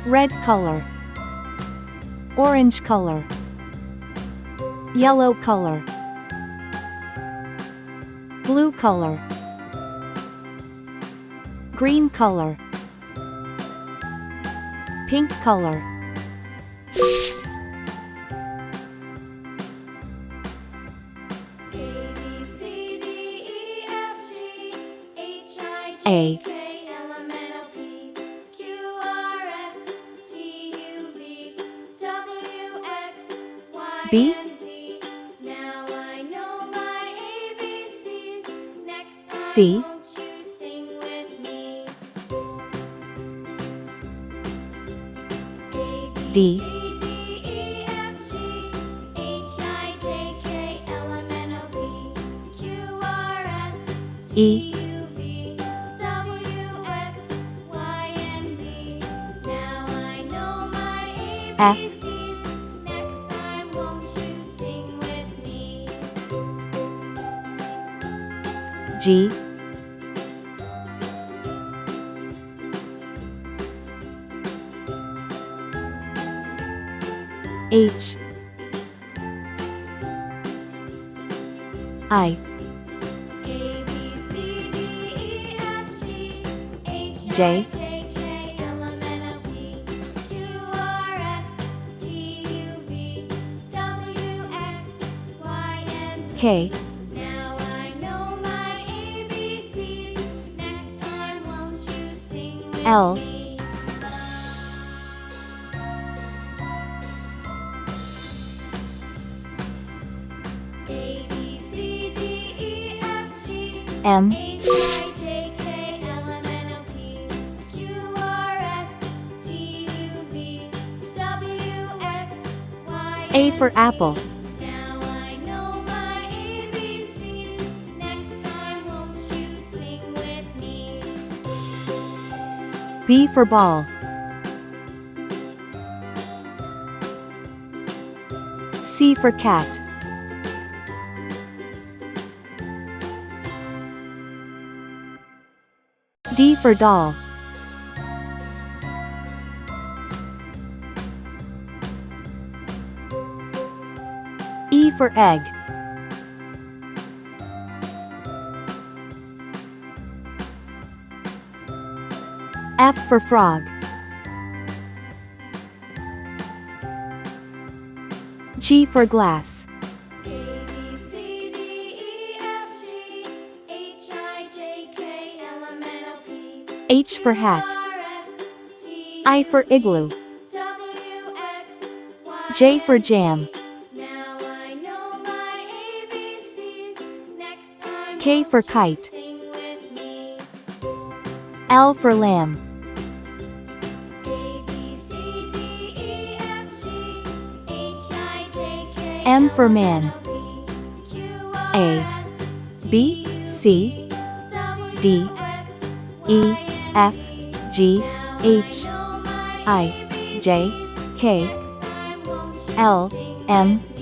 red color, orange color, yellow color, blue color, green color, pink color. A, B, Now I know my ABCs. Next time, C, won't you sing with me? A, B, D, C, D, E, F, G, H, I, J, K, L, M, N, O, P, Q, R, S, E, T, U, V, W, X, Y, and Z. Now I know my F, ABCs. Next time, won't you sing with me? G, H, I, A, B, C, D, E, F, G, H, J, I, J, K, L, M, N, O, P, Q, R, S, T, U, V, W, X, Y, and Z. K, Now I know my ABCs. Next time, won't you sing with L, me? A, B, C, D, E, F, G, M, H, I, J, K, L, M, N, O, P, Q, R, S, T, U, V, W, X, Y, A and for Z. apple. Now I know my ABCs. Next time, won't you sing with me? B for ball. C for cat. D for doll. E for egg. F for frog. G for glass. A, B, C, D, E, F, G, H, I, J, K, L, M, N, O, P, H for hat. R, S, T, I for U, V, igloo. W, X, Y, J for and Z. jam. Now I know my ABCs. Next time, K for won't you kite. sing with me? L for lamb. A, B, C, D, E, F, G, H, I, J, K, M for L, M, man. N, O, P, Q, R, A, S, B, T, U, C, V, W, D, X, E, Y, and F, Z. G, Now H, I know my I, J, ABCs. K, Next time, won't you L, sing M, with